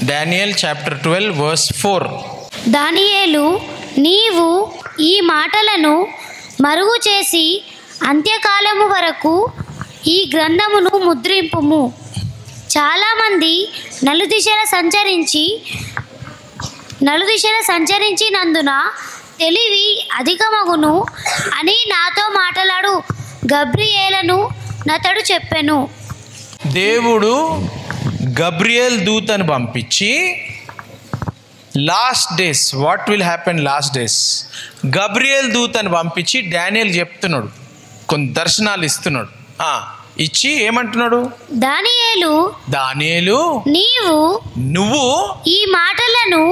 Daniel chapter 12 verse 4. దానియేలు, నీవు ఈ మాటలను మరుగు చేసి అంత్యకాలము వరకు ఈ గ్రంథమును ముద్రింపుము. చాలామంది నలుదిశల సంచరించినందున తెలివి అధికమగును అని నాతో మాట్లాడు గబ్రియేలను నతడు చెప్పెను. దేవుడు గబ్రియల్ దూతను పంపించి last days what will happen last days Gabriel దూతను పంపించి డానియేల్ చెప్తున్నాడు, కొన్ని దర్శనాలు ఇస్తున్నాడు. ఇచ్చి ఏమంటున్నాడు? దానియేలు నువ్వు ఈ మాటలను,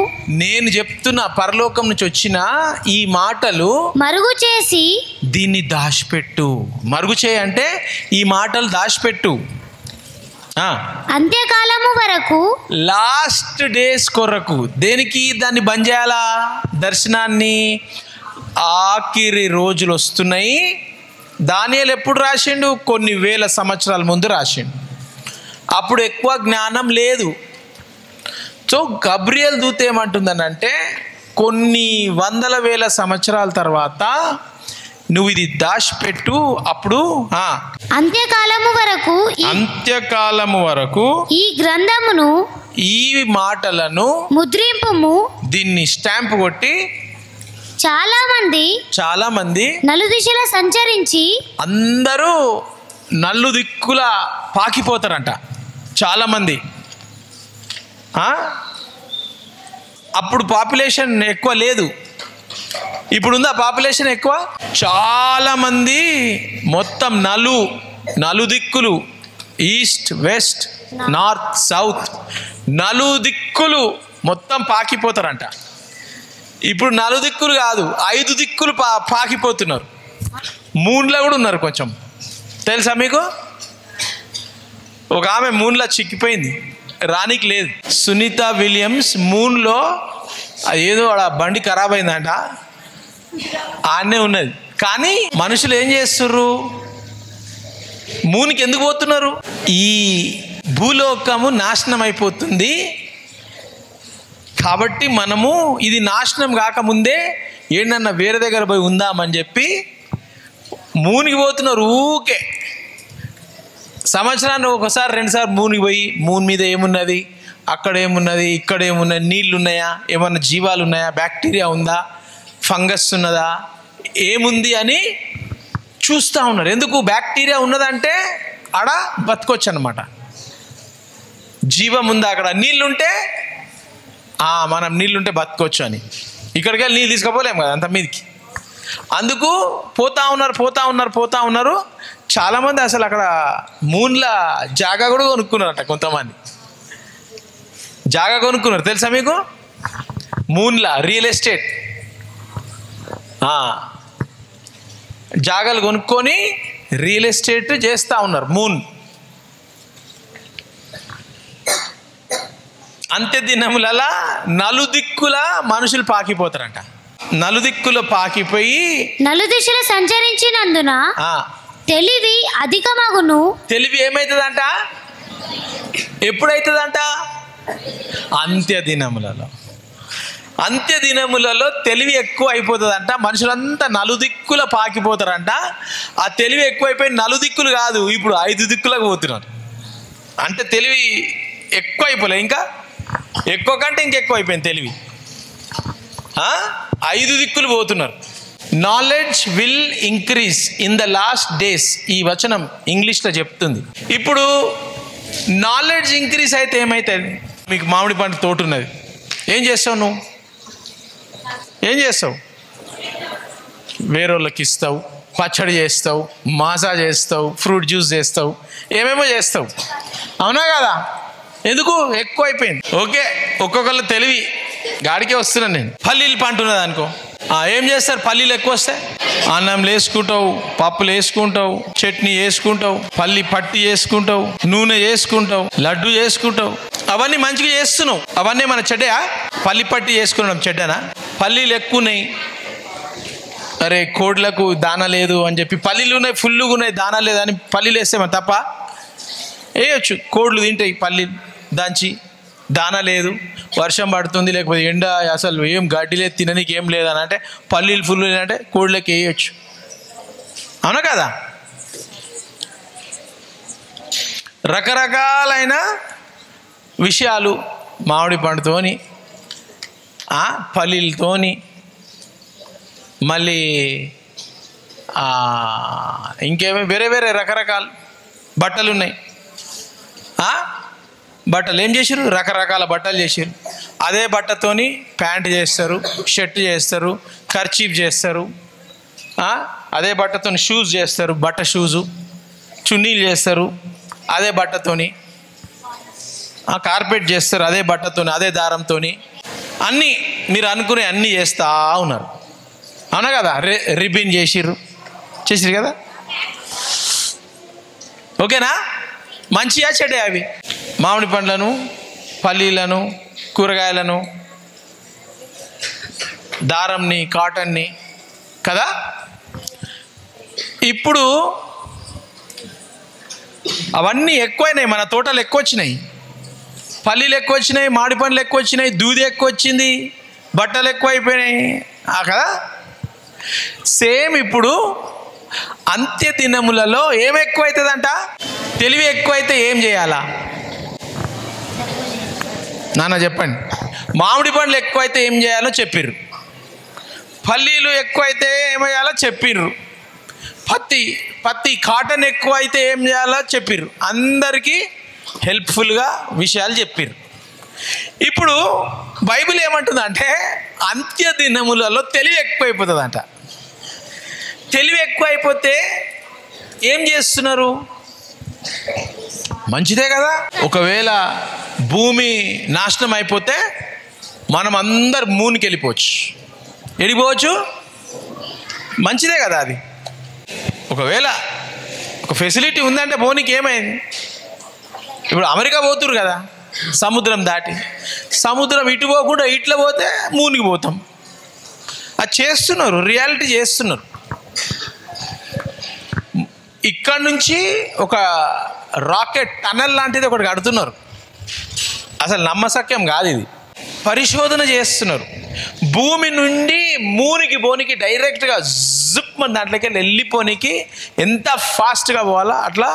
నేను చెప్తున్న పరలోకం నుంచి వచ్చిన ఈ మాటలు మరుగు చేసి దీన్ని దాచిపెట్టు. మరుగు చేయి అంటే ఈ మాటలు దాచిపెట్టు. అంత్యకాలము వరకు, లాస్ట్ డేస్ కొరకు. దేనికి దాన్ని బంద్ చేయాలా? దర్శనాన్ని. ఆఖరి రోజులు వస్తున్నాయి. దానియేలు ఎప్పుడు రాసిండు? కొన్ని వేల సంవత్సరాల ముందు రాసిండు. అప్పుడు ఎక్కువ జ్ఞానం లేదు. సో గబ్రియల్ దూత ఏమంటుందనంటే, కొన్ని వందల వేల సంవత్సరాల తర్వాత నువ్వు ఇది దాచిపెట్టు. అప్పుడు అంత్యకాలము వరకు ఈ గ్రంథమును, ఈ మాటలను ముద్రింపుము. దీన్ని స్టాంప్ కొట్టి చాలా మంది నలుదిశల సంచరించి అందరూ నలు దిక్కుల పాకిపోతారంట. చాలా మంది. అప్పుడు పాపులేషన్ ఎక్కువ లేదు, ఇప్పుడుందా పాపులేషన్ ఎక్కువ. చాలా మంది మొత్తం నలు దిక్కులు, ఈస్ట్ వెస్ట్ నార్త్ సౌత్, నలు దిక్కులు మొత్తం పాకిపోతారంట. ఇప్పుడు 4 దిక్కులు కాదు, 5 దిక్కులు పాకిపోతున్నారు. మూన్లో కూడా ఉన్నారు. కొంచెం తెలుసా మీకు? ఒక ఆమె మూన్లో చిక్కిపోయింది, రానికి లేదు. సునీత విలియమ్స్ మూన్లో ఏదో బండి ఖరాబ్ అయిందంట, ఆడనే ఉన్నది. కానీ మనుషులు ఏం చేస్తుర్రు? మూన్కి ఎందుకు పోతున్నారు? ఈ భూలోకము నాశనం అయిపోతుంది కాబట్టి మనము ఇది నాశనం కాకముందే ఏంటన్నా వేరే దగ్గర పోయి ఉందామని చెప్పి మూనికి పోతున్నారు. ఊకే సంవత్సరాన్ని ఒకసారి 2 సార్లు మూనికి పోయి, మూన్ మీద ఏమున్నది, అక్కడ ఏమున్నది, ఇక్కడ ఏమున్నది, నీళ్ళు ఉన్నాయా, ఏమన్నా జీవాలు ఉన్నాయా, బ్యాక్టీరియా ఉందా, ఫంగస్ ఉన్నదా, ఏముంది అని చూస్తూ ఉన్నారు. ఎందుకు? బ్యాక్టీరియా ఉన్నదంటే ఆడ బతకొచ్చు అన్నమాట. జీవం ఉందా, అక్కడ నీళ్ళుంటే మనం నీళ్ళుంటే బతకొచ్చు అని. ఇక్కడికి వెళ్ళి నీళ్ళు తీసుకుపోలేము కదా అంత మీదకి. అందుకు పోతా ఉన్నారు. చాలామంది అసలు అక్కడ మూన్ల జాగా కూడా కొనుక్కున్నారట. కొంతమంది జాగా కొనుక్కున్నారు, తెలుసా మీకు? మూన్ల రియల్ ఎస్టేట్ జాగాలు కొనుక్కొని రియల్ ఎస్టేట్ చేస్తూ ఉన్నారు. మూన్ అంత్యదినములలో నలుదిక్కుల మనుషులు పాకిపోతారంట. నలుదిక్కులు పాకిపోయి నలుదిశలు సంచరించినందున తెలివి అధికమగును. తెలివి ఏమవుతుందంట? ఎప్పుడైతుందంట? అంత్యదినములలో తెలివి ఎక్కువ అయిపోతుందంట. మనుషులంతా నలుదిక్కుల పాకిపోతారంట. ఆ తెలివి ఎక్కువైపోయి నలుదిక్కులు కాదు, ఇప్పుడు 5 దిక్కులకు పోతున్నారు. అంటే తెలివి ఎక్కువ అయిపోలే, ఇంకా ఎక్కువ కంటే ఇంకెక్కువ అయిపోయింది తెలివి. 5 దిక్కులు పోతున్నారు. Knowledge will increase in the last days. ఈ వచనం ఇంగ్లీష్లో చెప్తుంది. ఇప్పుడు నాలెడ్జ్ ఇంక్రీజ్ అయితే ఏమవుతుంది? మీకు మామిడి పండు తోట ఉన్నది, ఏం చేస్తావు నువ్వు? ఏం చేస్తావు? వేరేళ్ళకి ఇస్తావు, పచ్చడి చేస్తావు, మాసా చేస్తావు, ఫ్రూట్ జ్యూస్ చేస్తావు, ఏమేమో చేస్తావు, అవునా కదా? ఎందుకు? ఎక్కువ అయిపోయింది. ఓకే, ఒక్కొక్కళ్ళ తెలివి గాడికే వస్తున్నాను నేను. పల్లీలు పంట ఉన్నది అనుకో, ఏం చేస్తారు? పల్లీలు ఎక్కువ వస్తాయి, అన్నంలు వేసుకుంటావు, పప్పులు వేసుకుంటావు, చట్నీ వేసుకుంటావు, పల్లి పట్టి చేసుకుంటావు, నూనె చేసుకుంటావు, లడ్డు చేసుకుంటావు. అవన్నీ మంచిగా చేస్తున్నావు. అవన్నీ మన చెడ్డయా? పల్లి పట్టి చేసుకున్నాం చెడ్డనా? పల్లీలు ఎక్కువ ఉన్నాయి, అరే కోడ్లకు దానా లేదు అని చెప్పి, పల్లీలు ఉన్నాయి ఫుల్గా ఉన్నాయి దానా లేదని పల్లీలు వేస్తే మన తప్ప? వేయచ్చు, కోడ్లు తింటాయి పల్లీలు దంచి. దాన లేదు, వర్షం పడుతుంది, లేకపోతే ఎండ అసలు ఏం గడ్డి లేదు, తిననీకి ఏం లేదని అంటే పల్లీలు ఫుల్ అంటే కోళ్ళకి వేయచ్చు. అవునా కదా? రకరకాలైన విషయాలు మామిడి పండుతోని, పల్లీలతోని, మళ్ళీ ఇంకేమీ వేరే వేరే రకరకాల బట్టలు ఉన్నాయి. బట్టలు ఏం చేసారు? రకరకాల బట్టలు చేసారు. అదే బట్టతోని ప్యాంట్ చేస్తారు, షర్ట్ చేస్తారు, కర్చీఫ్ చేస్తారు. అదే బట్టతో షూస్ చేస్తారు, బట్ట షూజు, చున్నీలు చేస్తారు అదే బట్టతోని, కార్పెట్ చేస్తారు అదే బట్టతోని, అదే దారంతో. అన్నీ మీరు అనుకునే అన్నీ చేస్తూ ఉన్నారు. అవునా కదా? రిబ్బిన్ చేసిర్రు కదా? ఓకేనా? మంచిగా చెడే అవి మామిడి పండ్లను, పల్లీలను, కూరగాయలను, దారంని, కాటన్ని కదా. ఇప్పుడు అవన్నీ ఎక్కువైనాయి, మన తోటలు ఎక్కువ వచ్చినాయి, పల్లీలు ఎక్కువ వచ్చినాయి, మామిడి పండ్లు ఎక్కువ వచ్చినాయి, దూది ఎక్కువ వచ్చింది, బట్టలు ఎక్కువ అయిపోయినాయి కదా. సేమ్ ఇప్పుడు అంత్య దినములలో ఏం ఎక్కువైతుందంట? తెలివి ఎక్కువైతే ఏం చేయాలా నాన్న చెప్పండి. మామిడి పండ్లు ఎక్కువైతే ఏం చేయాలో చెప్పిర్రు, పల్లీలు ఎక్కువైతే ఏం చేయాలో చెప్పిర్రు, పత్తి కాటన్ ఎక్కువైతే ఏం చేయాలో చెప్పిర్రు. అందరికీ హెల్ప్ఫుల్గా విషయాలు చెప్పిర్రు. ఇప్పుడు బైబిల్ ఏమంటుందంటే అంత్య దినములలో తెలివి ఎక్కువైపోతుందంట. తెలివి ఎక్కువైపోతే ఏం చేస్తున్నారు? మంచిదే కదా. ఒకవేళ భూమి నాశనం అయిపోతే మనం అందరు మూన్కి వెళ్ళిపోవచ్చు. వెళ్ళిపోవచ్చు, మంచిదే కదా. అది ఒకవేళ ఒక ఫెసిలిటీ ఉందంటే భూమికి ఏమైంది? ఇప్పుడు అమెరికా పోతురు కదా, సముద్రం దాటి, సముద్రం ఇటు పోకుండా ఇట్లా పోతే మూన్కి పోతాం. అది చేస్తున్నారు, రియాలిటీ చేస్తున్నారు. ఇక్కడ నుంచి ఒక రాకెట్ టనల్ లాంటిది ఒకటి కడుతున్నారు. అసలు నమ్మశక్యం కాదు ఇది. పరిశోధన చేస్తున్నారు. భూమి నుండి మూనికి పోనికి డైరెక్ట్గా జిప్ మన దాంట్లోకి వెళ్ళిపోనికి ఎంత ఫాస్ట్గా పోవాలో అట్లా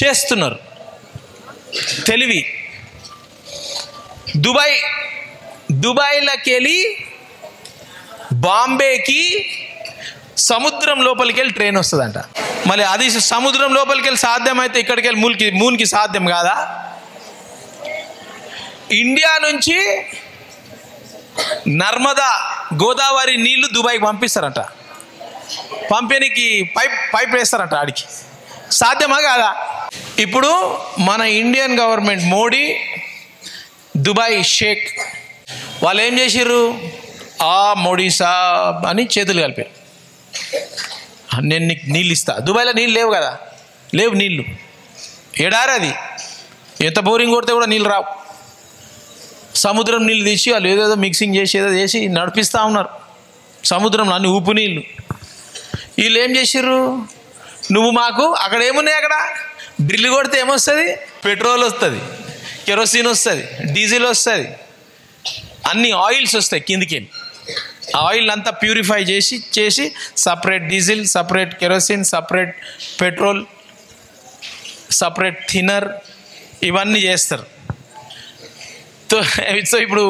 చేస్తున్నారు. తెలివి. దుబాయ్లోకి వెళ్ళి బాంబేకి సముద్రం లోపలికి వెళ్ళి ట్రైన్ వస్తుందంట. మళ్ళీ అది సముద్రం లోపలికి వెళ్ళి సాధ్యమైతే ఇక్కడికి వెళ్ళి మూన్కి సాధ్యం కాదా? ఇండియా నుంచి నర్మదా గోదావరి నీళ్లు దుబాయ్కి పంపిస్తారంట. పంపిణీకి పైప్ వేస్తారంట. ఆడికి సాధ్యమా కాదా? ఇప్పుడు మన ఇండియన్ గవర్నమెంట్ మోడీ, దుబాయ్ షేక్ వాళ్ళు ఏం చేసిర్రు? మోడీ సాబ్ అని చేతులు కలిపారు. నేను నీకు నీళ్ళు ఇస్తా. దుబాయ్లో నీళ్ళు లేవు కదా, లేవు నీళ్ళు. ఎడారి అది, ఎంత బోరింగ్ కొడితే కూడా నీళ్ళు రావు. సముద్రం నీళ్ళు తీసి వాళ్ళు ఏదేదో మిక్సింగ్ చేసి ఏదో చేసి నడిపిస్తూ ఉన్నారు సముద్రంలో, అన్ని ఉప్పు నీళ్ళు. వీళ్ళు ఏం చేసిర్రు? నువ్వు మాకు అక్కడ ఏమున్నాయి? అక్కడ డ్రిల్ కొడితే ఏమొస్తుంది? పెట్రోల్ వస్తుంది, కెరోసిన్ వస్తుంది, డీజిల్ వస్తుంది, అన్ని ఆయిల్స్ వస్తాయి కిందికి. ఆ ఆయిల్ అంతా ప్యూరిఫై చేసి separate diesel, separate kerosene, separate petrol, separate thinner, ఇవన్నీ చేస్తారు. సో ఇప్పుడు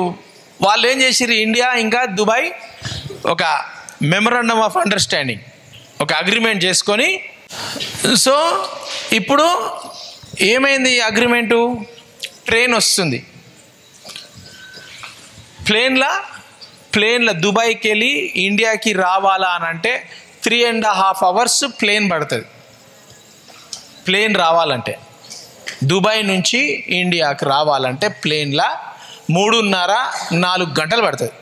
వాళ్ళు ఏం చేసిర్రు? ఇండియా ఇంకా దుబాయ్ ఒక మెమరాండమ్ ఆఫ్ అండర్స్టాండింగ్, ఒక అగ్రిమెంట్ చేసుకొని. సో ఇప్పుడు ఏమైంది అగ్రిమెంటు? ట్రైన్ వస్తుంది, ప్లేన్లో దుబాయ్కి వెళ్ళి ఇండియాకి రావాలా అని అంటే 3.5 hours ప్లేన్ పడుతుంది. ప్లేన్ రావాలంటే దుబాయ్ నుంచి ఇండియాకి రావాలంటే ప్లేన్లో 3.5-4 గంటలు పడుతుంది.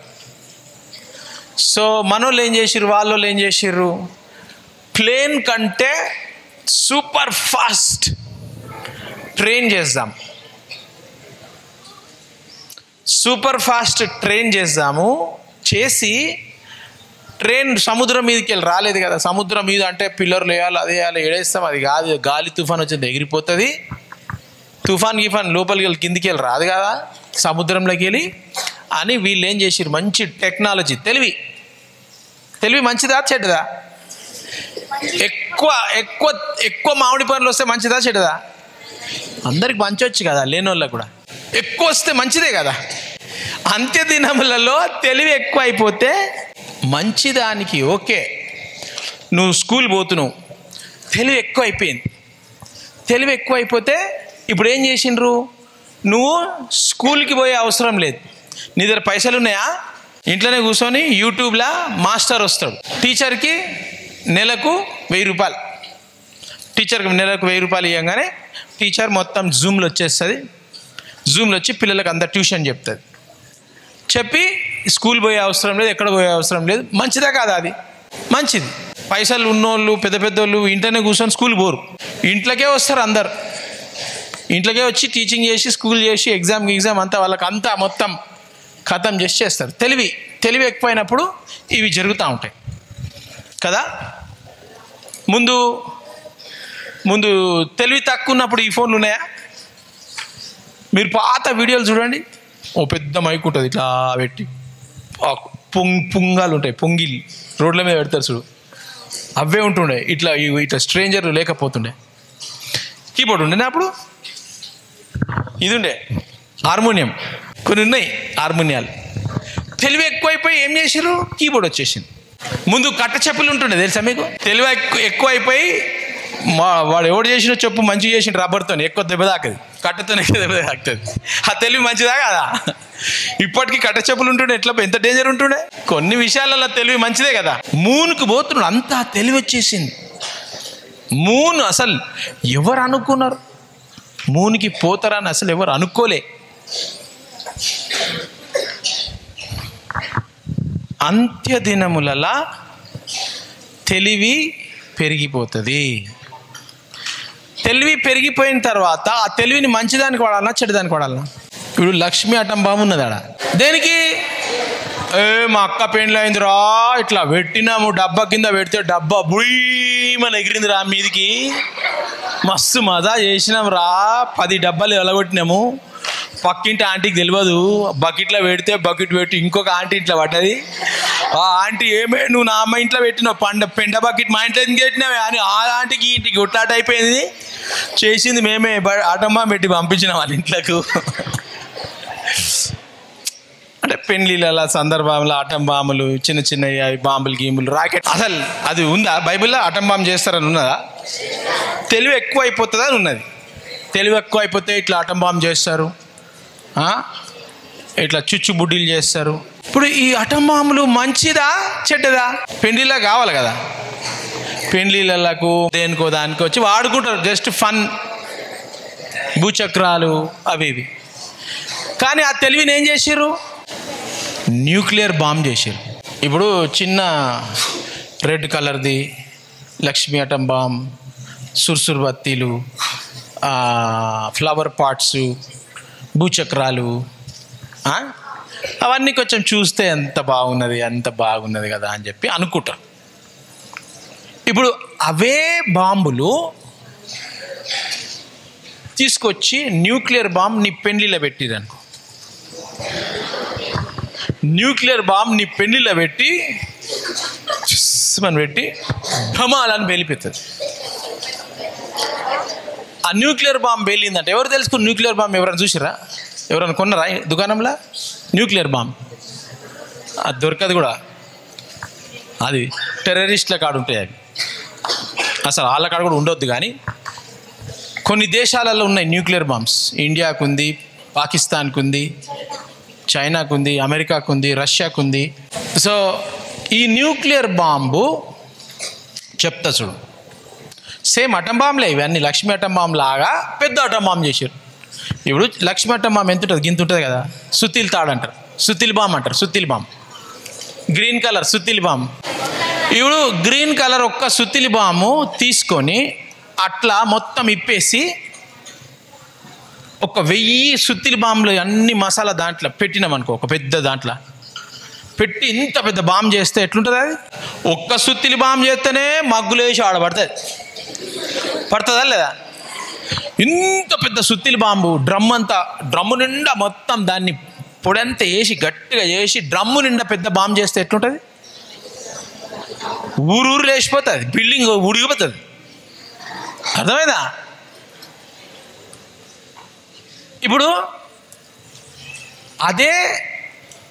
సో మనోళ్ళు ఏం చేసిర్రు? వాళ్ళు ఏం చేసిర్రు? ప్లేన్ కంటే సూపర్ ఫాస్ట్ ట్రైన్ చేద్దాం, సూపర్ ఫాస్ట్ ట్రైన్ చేసి ట్రైన్ సముద్రం మీదకి వెళ్ళి రాలేదు కదా. సముద్రం మీద అంటే పిల్లర్లు వేయాలి, అదే వేయాలి, ఎడేస్తాం. అది కాదు, గాలి తుఫాన్ వచ్చింది ఎగిరిపోతుంది. తుఫాన్ గిఫాన్ లోపలికి వెళ్ళి కిందికి వెళ్ళి రాదు కదా, సముద్రంలోకి వెళ్ళి అని వీళ్ళు ఏం చేసారు, మంచి టెక్నాలజీ, తెలివి మంచిదా చెడ్డదా? ఎక్కువ ఎక్కువ ఎక్కువ మామిడి పనులు వస్తే మంచిదా చెడ్డదా? అందరికి పంచవచ్చు కదా, లేని వాళ్ళకు కూడా ఎక్కువ వస్తే మంచిదే కదా. అంత్య దినములలో తెలివి ఎక్కువ అయిపోతే మంచిదానికి ఓకే. నువ్వు స్కూల్ పోతున్నావు, తెలివి ఎక్కువ అయిపోయింది. తెలివి ఎక్కువ అయిపోతే ఇప్పుడు ఏం చేసిండ్రు, నువ్వు స్కూల్కి పోయే అవసరం లేదు. నీ దగ్గర పైసలు ఉన్నాయా, ఇంట్లోనే కూర్చొని యూట్యూబ్లో మాస్టర్ వస్తాడు, టీచర్కి నెలకు 1000 రూపాయలు, టీచర్కి నెలకు 1000 రూపాయలు ఇవ్వగానే టీచర్ మొత్తం జూమ్లో వచ్చేస్తుంది. జూమ్లో వచ్చి పిల్లలకు అంతా ట్యూషన్ చెప్తుంది. చెప్పి స్కూల్ పోయే అవసరం లేదు, ఎక్కడ పోయే అవసరం లేదు. మంచిదా కాదా? అది మంచిది. పైసలు ఉన్నోళ్ళు పెద్ద పెద్దోళ్ళు ఇంట్లోనే కూర్చొని స్కూల్ పోరు, ఇంట్లోకే వస్తారు. అందరు ఇంట్లోకే వచ్చి టీచింగ్ చేసి స్కూల్ చేసి ఎగ్జామ్ అంతా వాళ్ళకి అంతా మొత్తం ఖతం చేస్తారు. తెలివి ఎక్కువైనప్పుడు ఇవి జరుగుతూ ఉంటాయి కదా. ముందు తెలివి తక్కువ ఉన్నప్పుడు ఈ ఫోన్లు ఉన్నాయా? మీరు పాత వీడియోలు చూడండి, ఓ పెద్ద మైక్ ఉంటుంది, ఇట్లా పెట్టి పుంగాలు ఉంటాయి, పొంగిల్ రోడ్ల మీద పెడతారు చూడు, అవే ఉంటుండే. ఇట్లా స్ట్రేంజర్ లేకపోతుండే. కీబోర్డ్ ఉండే అప్పుడు, ఇది ఉండే హార్మోనియం, కొన్ని ఉన్నాయి హార్మోనియాలు. తెలివి ఎక్కువైపోయి ఏం చేసారు, కీబోర్డ్ వచ్చేసింది. ముందు కట్ట చెప్పులు ఉంటుండే తెలుసా మీకు? తెలివి ఎక్కువైపోయి వాడు ఎవడు చేసిన చెప్పు మంచిగా చేసిన రబ్బర్తో ఎక్కువ దెబ్బ తాకది, కట్టతో దెబ్బ తాకుతుంది. ఆ తెలివి మంచిదా కదా? ఇప్పటికీ కట్ట చెప్పులు ఉంటుండే ఎంత డేంజర్ ఉంటుండే. కొన్ని విషయాలలో తెలివి మంచిదే కదా. మూన్కి పోతున్నాడు, అంతా తెలివి వచ్చేసింది. మూన్ అసలు ఎవరు అనుకున్నారు మూన్కి పోతారని? అసలు ఎవరు అనుకోలే. అంత్య దినములలో తెలివి పెరిగిపోతుంది. తెలివి పెరిగిపోయిన తర్వాత ఆ తెలివిని మంచిదానికి వాడాలన్నా చెడ్డదానికి వాడాలన్నా? ఇప్పుడు లక్ష్మీ అటం బాంబు ఉన్నది ఆడ, దేనికి? మా అక్క పెండ్లు అయిందిరా, ఇట్లా పెట్టినాము, డబ్బా కింద పెడితే డబ్బా బుయ్యమని ఎగిరింది రా మీదికి, మస్తు మజా చేసినాం రా, 10 డబ్బాలు ఎలగొట్టినాము. పక్కింటి ఆంటీకి తెలియదు, బకెట్లో పెడితే బకెట్ పెట్టి ఇంకొక ఆంటీ ఇంట్లో పడ్డది. ఆ ఆంటీ నువ్వు నా అమ్మ ఇంట్లో పెట్టినావు పెండ బకెట్ మా ఇంట్లో ఎందుకు పెట్టినావే అని ఆ ఆంటీకి ఇంటికి కొట్లాట అయిపోయింది. చేసింది మేమే, ఆటమ్మ పెట్టి పంపించినాం వాళ్ళ ఇంట్లోకి. అంటే పెళ్ళిళ్ళ సందర్భంలో ఆటం బాంబులు, చిన్న చిన్న బాంబులు గీములు, రాకెట్, అసలు అది ఉందా బైబిల్లో? ఆటం బాంబు చేస్తారని ఉన్నదా? తెలివి ఎక్కువ అయిపోతుందా అని ఉన్నది. తెలివి ఎక్కువ అయిపోతే ఇట్లా ఆటం బాంబు చేస్తారు, ఇట్లా చుచ్చు బుడ్డీలు చేస్తారు. ఇప్పుడు ఈ ఆటం బాంబులు మంచిదా చెడ్డదా? పెళ్ళిళ్ళ కావాలి కదా, పెళ్ళిళ్ళకు దేనికో దానికో వచ్చి వాడుకుంటారు, జస్ట్ ఫన్, భూచక్రాలు అవి ఇవి. కానీ ఆ తెలివిని ఏం చేసారు, న్యూక్లియర్ బాంబ్ చేసారు. ఇప్పుడు చిన్న రెడ్ కలర్ది లక్ష్మీ అటం బాంబ్, సుర్సుర్ బత్తీలు, ఫ్లవర్ పాట్స్, భూచక్రాలు, అవన్నీ కొంచెం చూస్తే ఎంత బాగున్నది కదా అని చెప్పి అనుకుంటాం. ఇప్పుడు అవే బాంబులు తీసుకొచ్చి న్యూక్లియర్ బాంబ్ నీ పెండ్లిలో పెట్టిరనుకో, న్యూక్లియర్ బాంబ్ నీ పెండ్లిలో పెట్టి ఢమాలని పేలిపోతుంది. ఆ న్యూక్లియర్ బాంబ్ పేలిందంటే ఎవరు తెలుసుకుని? న్యూక్లియర్ బాంబ్ ఎవరైనా చూసిరా? ఎవరైనా కొన్నారా దుకాణంలో న్యూక్లియర్ బాంబ్? అది దొరకదు కూడా, అది టెర్రరిస్ట్ల కాడ ఉంటాయి అవి, అసలు వాళ్ళ కాడ కూడా ఉండొద్దు. కానీ కొన్ని దేశాలలో ఉన్నాయి న్యూక్లియర్ బాంబ్స్. ఇండియాకు ఉంది, పాకిస్తాన్కు ఉంది, చైనాకు ఉంది, అమెరికాకు ఉంది, రష్యాకు ఉంది. సో ఈ న్యూక్లియర్ బాంబు చెప్తా చూడు, సేమ్ అటం బాంబులే ఇవన్నీ. లక్ష్మీ అటం బాంబు లాగా పెద్ద అటం బాంబు చేశారు. ఇప్పుడు లక్ష్మీ అటం బాంబు ఎంత ఉంటుంది, గింత ఉంటుంది కదా, సుత్తిల్ తాడు అంటారు, సుత్తిల్ బాంబు అంటారు. సుత్తిల్ బాంబు గ్రీన్ కలర్ సుత్తిల్ బాంబు. ఇప్పుడు గ్రీన్ కలర్ ఒక్క సుత్తిలి బాంబు తీసుకొని అట్లా మొత్తం ఇప్పేసి ఒక 1000 సుత్తిలి బాంబులు అన్ని మసాలా దాంట్లో పెట్టినామనుకో, ఒక పెద్ద దాంట్లో పెట్టి ఇంత పెద్ద బాంబు చేస్తే ఎట్లుంటుంది? అది ఒక్క సుత్తిలి బాంబు చేస్తేనే మగ్గులేసి ఆడబడుతుంది. పడుతుందా లేదా? ఇంత పెద్ద సుత్తిలి బాంబు డ్రమ్ము నిండా మొత్తం దాన్ని పొడంతా వేసి గట్టిగా చేసి డ్రమ్ము నిండా పెద్ద బాంబు చేస్తే ఎట్లుంటుంది? ఊరు లేచిపోతుంది, బిల్డింగ్ ఉడిగిపోతుంది. అర్థమైందా? ఇప్పుడు అదే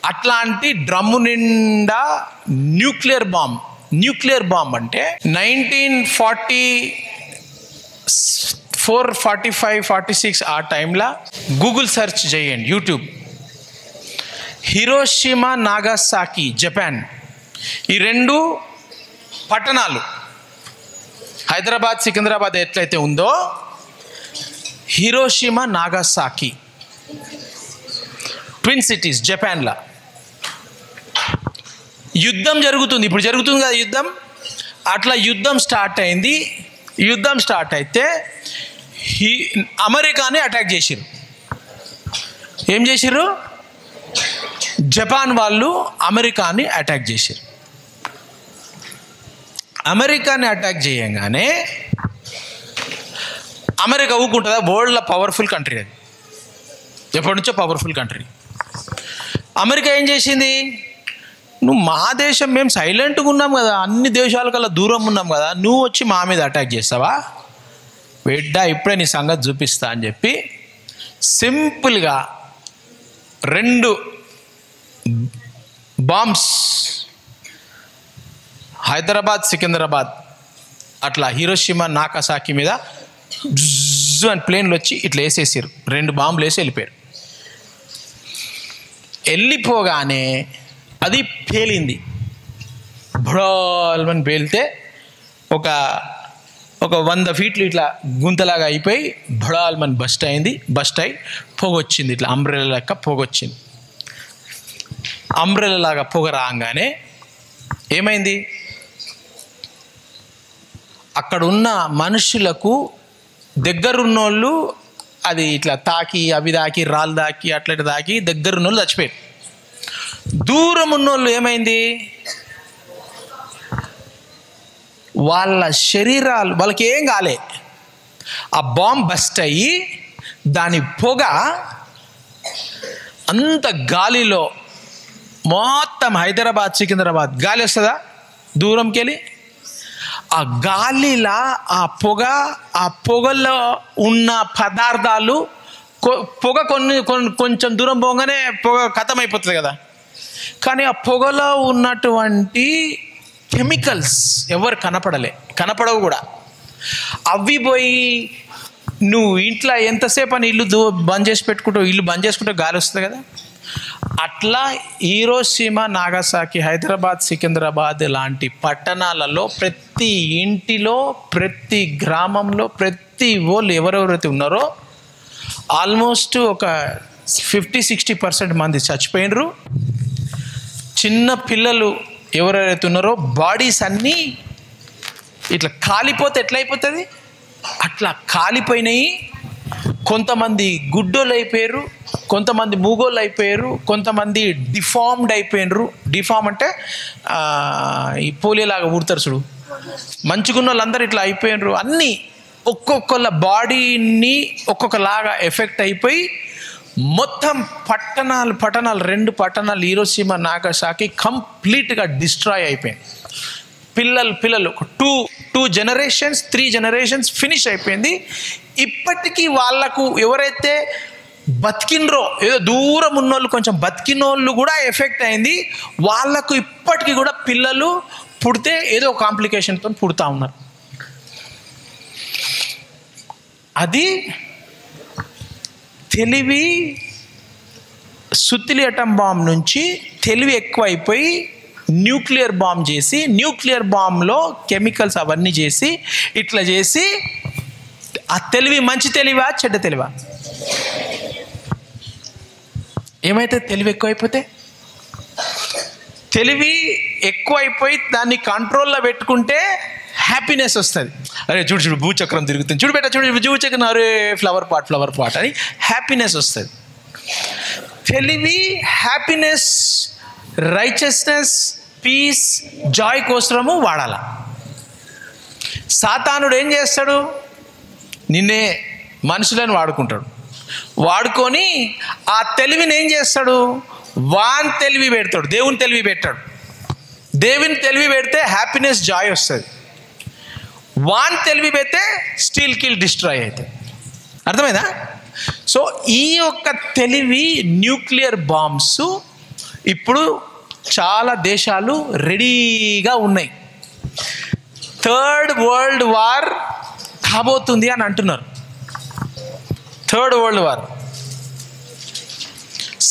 అట్లాంటి డ్రమ్ము నిండా న్యూక్లియర్ బాంబ్ అంటే 1944, 45, 46 ఆ టైంలో గూగుల్ సెర్చ్ చేయండి, యూట్యూబ్. హిరోషిమా, నాగాసాకి, జపాన్, ఈ రెండు పట్టణాలు హైదరాబాద్, సికింద్రాబాద్ ఎట్లయితే ఉందో, హిరోషిమా, నాగాసాకి ట్విన్ సిటీస్ జపాన్లో యుద్ధం జరుగుతుంది. ఇప్పుడు జరుగుతుంది కదా యుద్ధం. అట్లా యుద్ధం స్టార్ట్ అయింది. యుద్ధం స్టార్ట్ అయితే అమెరికాని అటాక్ చేసిర్రు. ఏం చేసిర్రు? జపాన్ వాళ్ళు అమెరికాని అటాక్ చేసిర్రు. అమెరికాని అటాక్ చేయగానే అమెరికా ఊకుంటుందా? వరల్డ్లో పవర్ఫుల్ కంట్రీ అది, ఎప్పటి నుంచో పవర్ఫుల్ కంట్రీ. అమెరికా ఏం చేసింది? నువ్వు మా దేశం, మేము సైలెంట్గా ఉన్నాం కదా, అన్ని దేశాల కల్లా దూరం ఉన్నాం కదా, నువ్వు వచ్చి మా మీద అటాక్ చేస్తావా? బిడ్డ ఇప్పుడే నీ సంగతి చూపిస్తా అని చెప్పి సింపుల్గా 2 బాంబ్స్ హైదరాబాద్, సికింద్రాబాద్ అట్లా హిరోషిమా, నాగాసాకి మీద జుజ్జు అని ప్లేన్లు వచ్చి ఇట్లా వేసేసారు. 2 బాంబులు వేసి వెళ్ళిపోయారు. వెళ్ళిపోగానే అది పేలింది. భడాల్మని పేలితే ఒక 100 ఫీట్లు ఇట్లా గుంతలాగా అయిపోయి భడాల్మని బస్ట్ అయి పొగ వచ్చింది. ఇట్లా అంబ్రెల్లా లెక్క పొగ వచ్చింది. అంబ్రెల్లా లాగా పొగ రాగానే ఏమైంది? అక్కడ ఉన్న మనుషులకు దగ్గరున్నోళ్ళు అది ఇట్లా తాకి, అవి తాకి, రాళ్ళు తాకి, అట్లా తాకి దగ్గరున్నోళ్ళు చచ్చిపోయారు. దూరం ఉన్నోళ్ళు ఏమైంది? వాళ్ళ శరీరాలు, వాళ్ళకి ఏం కాలే. ఆ బాంబ్ బస్ట్ అయ్యి దాని పొగ అంత గాలిలో మొత్తం హైదరాబాద్, సికింద్రాబాద్ గాలి వస్తుందా దూరంకి వెళ్ళి? ఆ గాలిలా ఆ పొగలో ఉన్న పదార్థాలు, పొగ కొంచెం దూరం పోగానే పొగ ఖతమైపోతుంది కదా, కానీ ఆ పొగలో ఉన్నటువంటి కెమికల్స్ ఎవరు కనపడవు కూడా. అవి పోయి నువ్వు ఇంట్లో ఎంతసేపు అని ఇల్లు బంద్ చేసి పెట్టుకుంటావు, ఇల్లు బంద్ చేసుకుంటే గాలి వస్తుంది కదా. అట్లా హిరోషిమా, నాగాసాకి, హైదరాబాద్, సికింద్రాబాద్ లాంటి పట్టణాలలో ప్రతి ఇంటిలో, ప్రతి గ్రామంలో, ప్రతి వాళ్ళు ఎవరెవరైతే ఉన్నారో ఆల్మోస్ట్ ఒక 50-60% మంది చచ్చిపోయినరు. చిన్న పిల్లలు ఎవరెవరైతే ఉన్నారో బాడీస్ అన్నీ ఇట్లా కాలిపోతే ఎట్లయిపోతుంది అట్లా కాలిపోయినాయి. కొంతమంది గుడ్డోళ్ళు అయిపోయారు, కొంతమంది మూగోళ్ళు అయిపోయారు, కొంతమంది డిఫార్మ్డ్ అయిపోయినరు. డిఫార్మ్ అంటే ఈ పోలియోలాగా ఊడతారు చూడు, మంచిగున్న వాళ్ళందరూ ఇట్లా అయిపోయినరు. అన్నీ ఒక్కొక్కళ్ళ బాడీని ఒక్కొక్కలాగా ఎఫెక్ట్ అయిపోయి మొత్తం పట్టణాలు 2 పట్టణాలు హిరోషిమా, నాగాసాకి కంప్లీట్గా డిస్ట్రాయ్ అయిపోయింది. పిల్లలు 2 generations 3 generations ఫినిష్ అయిపోయింది. ఇప్పటికీ వాళ్ళకు ఎవరైతే బతికినరో, ఏదో దూరం ఉన్నోళ్ళు కొంచెం బతికినోళ్ళు కూడా ఎఫెక్ట్ అయింది. వాళ్ళకు ఇప్పటికీ కూడా పిల్లలు పుడితే ఏదో కాంప్లికేషన్తో పుడతా ఉన్నారు. అది తెలివి, సుత్తిలి అటం బాంబ్ నుంచి తెలివి ఎక్కువ అయిపోయి న్యూక్లియర్ బాంబ్ చేసి, న్యూక్లియర్ బాంబ్లో కెమికల్స్ అవన్నీ చేసి ఇట్లా చేసి, ఆ తెలివి మంచి తెలివా చెడ్డ తెలివా? ఏమైతే తెలివి ఎక్కువైపోతే, తెలివి ఎక్కువైపోయి దాన్ని కంట్రోల్లో పెట్టుకుంటే హ్యాపీనెస్ వస్తుంది. అరే చూడు భూచక్రం తిరుగుతుంది, చూడు భూచక్రం, అరే ఫ్లవర్ పాట్ అని హ్యాపీనెస్ వస్తుంది. తెలివి హ్యాపీనెస్, రైచియస్నెస్, పీస్, జాయ్ కోసము వాడాల. సాతానుడు ఏం చేస్తాడు? నిన్నే మనుషులను వాడుకుంటాడు. వాడుకొని ఆ తెలివిని ఏం చేస్తాడు, వాన్ తెలివి పెడతాడు, దేవుని తెలివి పెట్టాడు. దేవుని తెలివి పెడితే హ్యాపీనెస్, జాయ్ వస్తుంది. వాన్ తెలివి పెడితే స్టీల్ కిల్ డిస్ట్రాయ్ అవుతుంది. అర్థమైందా? సో ఈ యొక్క తెలివి, న్యూక్లియర్ బాంబ్స్ ఇప్పుడు చాలా దేశాలు రెడీగా ఉన్నాయి. థర్డ్ వరల్డ్ వార్ కాబోతుంది అని అంటున్నారు. Third world war.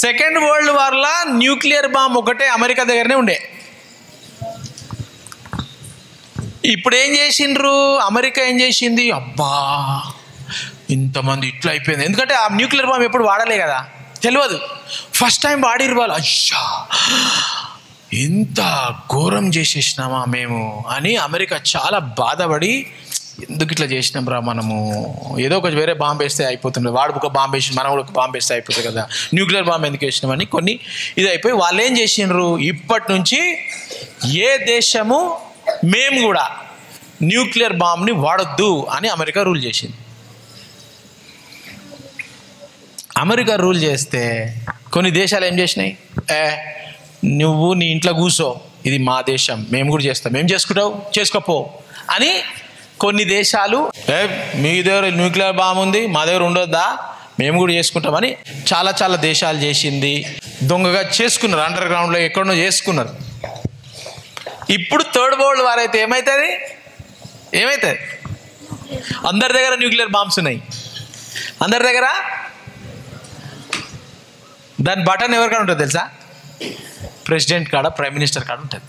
Second world వార్లో న్యూక్లియర్ బాంబ్ ఒకటే అమెరికా దగ్గరనే ఉండే. ఇప్పుడు ఏం చేసిండ్రు, అమెరికా ఏం చేసింది, అబ్బా ఇంతమంది ఇట్లా అయిపోయింది. ఎందుకంటే ఆ న్యూక్లియర్ బాంబ్ ఎప్పుడు వాడలే కదా, తెలియదు. ఫస్ట్ టైం వాడిరు వాళ్ళు. అయ్యా ఎంత ఘోరం చేసేసినామా మేము అని అమెరికా చాలా బాధపడి, ఎందుకు ఇట్లా చేసినాం రా మనము, ఏదో ఒక వేరే బాంబు వేస్తే అయిపోతుంది, వాడు ఒక బాంబు వేసి మనం కూడా ఒక బాంబు వేస్తే అయిపోతుంది కదా, న్యూక్లియర్ బాంబు ఎందుకు వేసినామని కొన్ని ఇది అయిపోయి వాళ్ళు ఏం చేసిండ్రు, ఇప్పటి నుంచి ఏ దేశము మేము కూడా న్యూక్లియర్ బాంబ్ని వాడొద్దు అని అమెరికా రూల్ చేసింది. అమెరికా రూల్ చేస్తే కొన్ని దేశాలు ఏం చేసినాయి, నువ్వు నీ ఇంట్లో కూర్చో, ఇది మా దేశం, మేము కూడా చేస్తాం, మేము చేసుకుంటావు చేసుకోపో అని కొన్ని దేశాలు, మీ దగ్గర న్యూక్లియర్ బాంబు ఉంది మా దగ్గర ఉండొద్దా, మేము కూడా చేసుకుంటామని చాలా చాలా దేశాలు చేసింది. దొంగగా చేసుకున్నారు, అండర్ గ్రౌండ్లో ఎక్కడో చేసుకున్నారు. ఇప్పుడు థర్డ్ వరల్డ్ వార్ అయితే ఏమవుతుంది, అందరి దగ్గర న్యూక్లియర్ బాంబ్స్ ఉన్నాయి, అందరి దగ్గర. దాని బటన్ ఎవరికాడ ఉంటుంది తెలుసా, ప్రెసిడెంట్ కాడ, ప్రైమ్ మినిస్టర్ కాడ ఉంటుంది.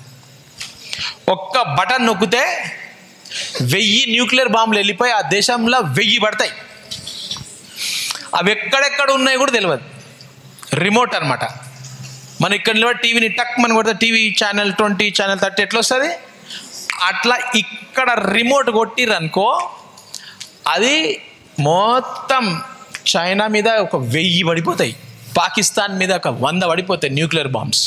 ఒక్క బటన్ నొక్కితే 1000 న్యూక్లియర్ బాంబులు వెళ్ళిపోయి ఆ దేశంలో 1000 పడతాయి. అవి ఎక్కడెక్కడ ఉన్నాయి కూడా తెలియదు. రిమోట్ అనమాట. మన ఇక్కడ నిలబడి టీవీని టక్ మన కొడితే టీవీ ఛానల్ 20, ఛానల్ 30 ఎట్లా వస్తుంది, అట్లా ఇక్కడ రిమోట్ కొట్టిరనుకో అది మొత్తం చైనా మీద ఒక 1000 పడిపోతాయి, పాకిస్తాన్ మీద ఒక 100 పడిపోతాయి న్యూక్లియర్ బాంబ్స్.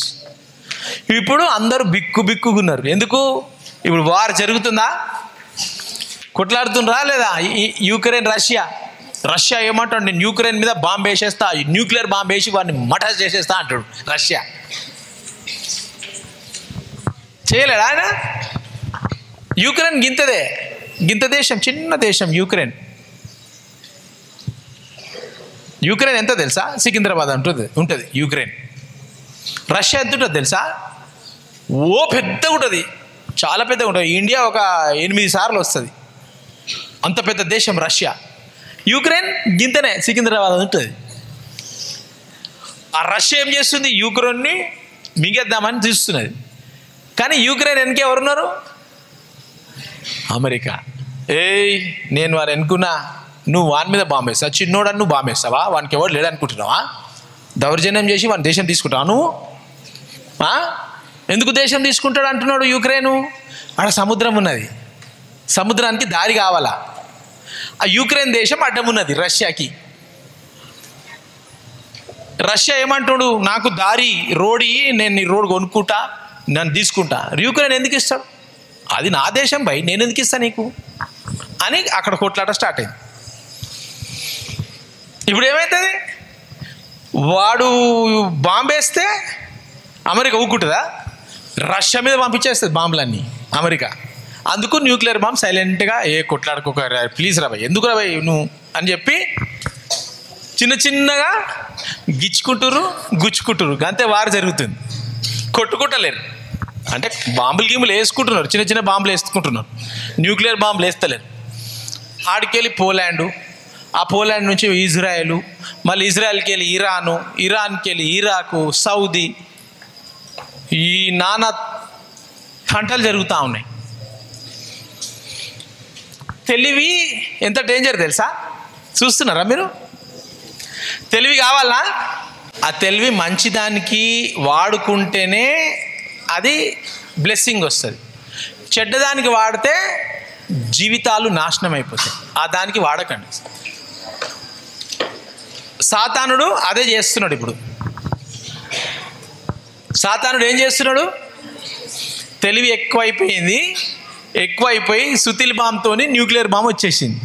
ఇప్పుడు అందరూ బిక్కున్నారు. ఎందుకు, ఇప్పుడు వార్ జరుగుతుందా, కొట్లాడుతుండ్రా లేదా, యుక్రెయిన్ రష్యా ఏమంటాడు, నేను యుక్రెయిన్ మీద బాంబు వేసేస్తా, న్యూక్లియర్ బాంబు వేసి వాడిని మటాస్ చేసేస్తా అంటాడు. రష్యా చేయలేడా ఆయన? యుక్రెయిన్ గింత దేశం, చిన్న దేశం యుక్రెయిన్ ఎంత తెలుసా, సికింద్రాబాద్ ఉంటుంది యుక్రెయిన్. రష్యా ఎంత ఉంటుంది తెలుసా, ఓ పెద్దగా ఉంటుంది, చాలా పెద్దగా ఉంటుంది. ఇండియా ఒక 8 సార్లు వస్తుంది, అంత పెద్ద దేశం రష్యా. యుక్రెయిన్ గింతనే, సికింద్రాబాద్ ఉంటుంది. ఆ రష్యా ఏం చేస్తుంది, యుక్రెయిన్ని మింగేద్దామని చూస్తున్నది. కానీ యుక్రెయిన్ వెనక ఎవరున్నారు, అమెరికా. నేను వారు ఎన్నుకున్నా, నువ్వు వాని మీద బాంబు వేస్తావు, చిన్నోడని నువ్వు బాంబు వేస్తావా, వానికి ఎవరు లేడనుకుంటున్నావా, దౌర్జన్యం చేసి వాని దేశం తీసుకుంటావా నువ్వు, ఎందుకు దేశం తీసుకుంటాడు అంటున్నాడు. యుక్రెయిన్ అక్కడ సముద్రం ఉన్నది, సముద్రానికి దారి కావాలా, ఆ యుక్రెయిన్ దేశం అడ్డం ఉన్నది రష్యాకి. రష్యా ఏమంటాడు, నాకు దారి రోడ్, నేను నీ రోడ్ కొనుక్కుంటా, నన్ను తీసుకుంటా. యుక్రెయిన్ ఎందుకు ఇస్తాడు, అది నా దేశం భయ్, నేను ఎందుకు ఇస్తా నీకు అని అక్కడ కొట్లాట స్టార్ట్ అయింది. ఇప్పుడు ఏమవుతుంది, వాడు బాంబు వేస్తే అమెరికా ఊక్కుంటుందా, రష్యా మీద పంపించేస్తుంది బాంబులన్నీ అమెరికా. అందుకు న్యూక్లియర్ బాంబ్ సైలెంట్గా కొట్లాడుకోక, ప్లీజ్ రాబాయ్, ఎందుకు రాబాయ్ నువ్వు అని చెప్పి చిన్నగా గుచ్చుకుంటురు, అంతే వారు జరుగుతుంది. కొట్టుకుంటలేరు, అంటే బాంబులు వేసుకుంటున్నారు, చిన్న బాంబులు వేసుకుంటున్నారు, న్యూక్లియర్ బాంబులు వేస్తలేరు. ఆడికెళ్ళి పోలాండు, ఆ పోలాండ్ నుంచి ఇజ్రాయెలు, మళ్ళీ ఇజ్రాయెల్కి వెళ్ళి ఇరాన్కి వెళ్ళి ఇరాకు, సౌదీ, ఈ నానా తంటలు జరుగుతూ ఉన్నాయి. తెలివి ఎంత డేంజర్ తెలుసా, చూస్తున్నారా మీరు? తెలివి కావాలా, ఆ తెలివి మంచిదానికి వాడుకుంటేనే అది బ్లెస్సింగ్ వస్తుంది. చెడ్డదానికి వాడితే జీవితాలు నాశనం అయిపోతాయి. ఆ దానికి వాడకండి. సాతానుడు అదే చేస్తున్నాడు. ఇప్పుడు సాతానుడు ఏం చేస్తున్నాడు, తెలివి ఎక్కువైపోయి సుతిల్ బాంబ్తో న్యూక్లియర్ బాంబ్ వచ్చేసింది.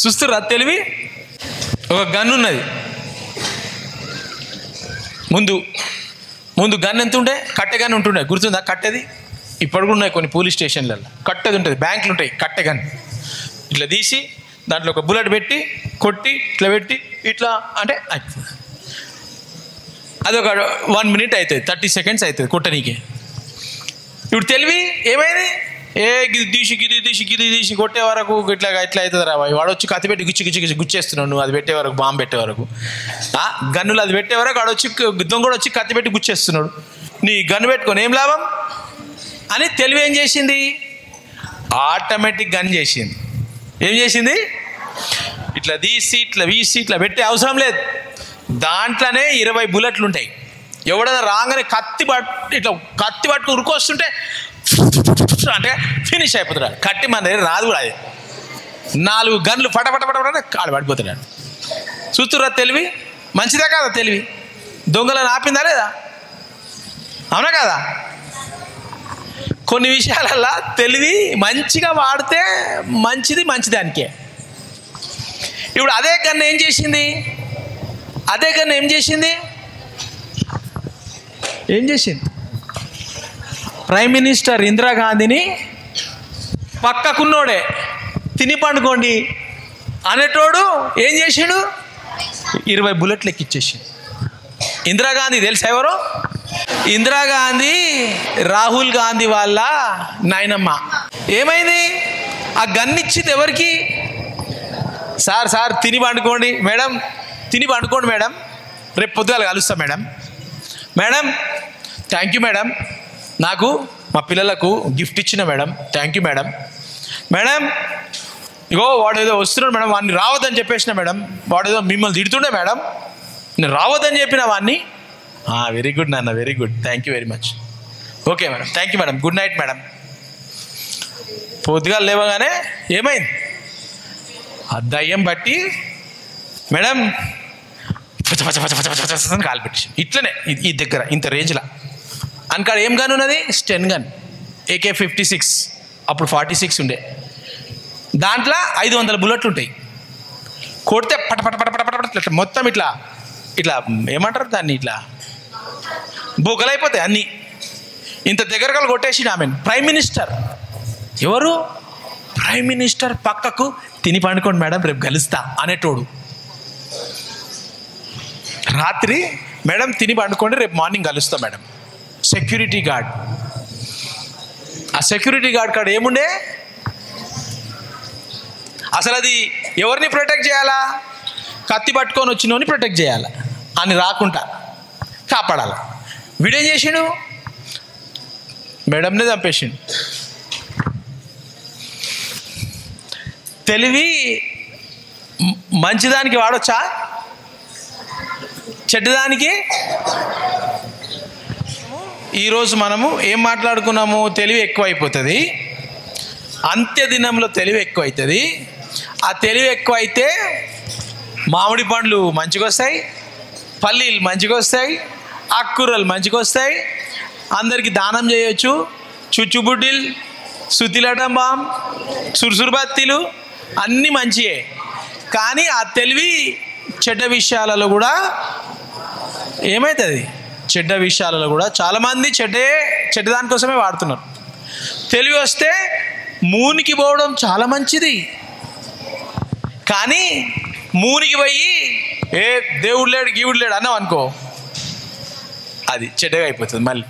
చూస్తుర్రా తెలివి. ఒక గన్ ఉన్నది, ముందు గన్ ఎంత ఉండే, కట్టె గన్ ఉంటుండే, గుర్తుందా కట్టెది? ఇప్పుడు కూడా ఉన్నాయి కొన్ని పోలీస్ స్టేషన్లలో, కట్టెది ఉంటుంది, బ్యాంకులు ఉంటాయి కట్టె గన్. ఇట్లా తీసి దాంట్లో ఒక బుల్లెట్ పెట్టి కొట్టి ఇట్లా పెట్టి ఇట్లా అంటే అది ఒక 1 minute అవుతుంది, 30 seconds అవుతుంది కొట్టనీకే. ఇప్పుడు తెలివి ఏమైంది, గిది తీసి కొట్టే వరకు ఇట్లా అవుతుంది రా. వాడు వచ్చి కత్తి పెట్టి గుచ్చేస్తున్నావు నువ్వు, అది పెట్టే వరకు, బాంబు పెట్టే వరకు, గన్నులు అది పెట్టే వరకు వాడు వచ్చి దొంగడు వచ్చి కత్తి పెట్టి గుచ్చేస్తున్నాడు. నీ గన్ను పెట్టుకొని ఏం లాభం అని తెలివి ఏం చేసింది, ఆటోమేటిక్ గన్ చేసింది. ఏం చేసింది, ఇట్లా తీసి ఇట్లా వీసి ఇట్లా పెట్టే అవసరం లేదు. దాంట్లోనే 20 బుల్లెట్లు ఉంటాయి. ఎవడైనా రాగానే కత్తి పట్టుకు ఉరుకొస్తుంటే అంటే ఫినిష్ అయిపోతున్నాడు. కట్టి మన దగ్గర రాదు కూడా, అది 4 గన్లు పటపట కాడు పడిపోతున్నాడు. చూస్తురా తెలివి మంచిదా కాదా? తెలివి దొంగలను ఆపిందా లేదా? అవునా కదా? కొన్ని విషయాలల్లో తెలివి మంచిగా వాడితే మంచిదానికే. ఇప్పుడు అదే గన్ను ఏం చేసింది, ప్రైమ్ మినిస్టర్ ఇందిరాగాంధీని పక్కకున్నోడే తిని పండుకోండి అనేటోడు ఏం చేసిండు, 20 బుల్లెట్లు ఎక్కిచ్చేసిండు. ఇందిరాగాంధీ తెలుసా ఎవరో? ఇందిరాగాంధీ రాహుల్ గాంధీ వాళ్ళ నాయనమ్మ. ఏమైంది, ఆ గన్ ఇచ్చింది ఎవరికి? సార్ తిని పండుకోండి మేడం, రేపు పొద్దుగాల కలుస్తాం మేడం థ్యాంక్ యూ మేడం, నాకు మా పిల్లలకు గిఫ్ట్ ఇచ్చిన మేడం, థ్యాంక్ యూ మేడం. ఇగో వాడు ఏదో వస్తున్నాడు మేడం, వాడిని రావద్దని చెప్పేసిన మేడం, వాడు ఏదో మిమ్మల్ని తిడుతుండే మేడం, నేను రావద్దని చెప్పిన వాడిని. వెరీ గుడ్ నాన్న, very good, thank you very much. Okay madam, thank you madam, good night madam. పొద్దుగా లేవగానే ఏమైంది, ఆ దయ్యం బట్టి మేడం కాలు పెట్టి ఇట్లనే ఈ దగ్గర ఇంత రేంజ్లో అనకాడ ఏం గన్ ఉన్నది, స్టెన్ గన్ AK-56, అప్పుడు 46 ఉండే. దాంట్లో 500 బుల్లెట్లు ఉంటాయి. కొడితే పట మొత్తం ఇట్లా ఏమంటారు దాన్ని, ఇట్లా బొగలైపోతాయి అన్నీ. ఇంత దగ్గరగా కొట్టేసి ఆమెను ప్రైమ్ మినిస్టర్, ఎవరు ప్రైమ్ మినిస్టర్ పక్కకు తిని పండుకోండి మేడం రేపు కలుస్తా అనేటోడు. రాత్రి మేడం తిని పండుకోండి రేపు మార్నింగ్ కలుస్తా మేడం. సెక్యూరిటీ గార్డ్, ఆ సెక్యూరిటీ గార్డ్ కాడ ఏముండే, అసలు అది ఎవరిని ప్రొటెక్ట్ చేయాలా, కత్తి పట్టుకొని వచ్చినోని ప్రొటెక్ట్ చేయాలా, అని రాకుండా కాపాడాలి. వీడేం చేసిండు, మేడంనే చంపేసిండు. తెలివి మంచిదానికి వాడొచ్చా, చెడ్డదానికి? ఈరోజు మనము ఏం మాట్లాడుకున్నాము, తెలివి ఎక్కువ అయిపోతుంది, అంత్యదినంలో తెలివి ఎక్కువ అవుతుంది. ఆ తెలివి ఎక్కువ అయితే మామిడి పండ్లు మంచిగా వస్తాయి, పల్లీలు మంచిగా వస్తాయి, ఆకుకూరలు మంచిగా వస్తాయి, అందరికీ దానం చేయొచ్చు, చుచ్చుబుడ్డిలు, సుతిలటంబాం, సురుసురుబత్తీలు అన్నీ మంచియే. కానీ ఆ తెలివి చెడ్డ విషయాలలో కూడా ఏమవుతుంది, చెడ్డ విషయాలలో కూడా చాలామంది చెడ్డదానికోసమే వాడుతున్నారు. తెలివి వస్తే మూనికి పోవడం చాలా మంచిది, కానీ మూనికి పోయి దేవుడు లేడు గీవుడు లేడు అన్నావు అనుకో, అది చెడ్డగా అయిపోతుంది మళ్ళీ.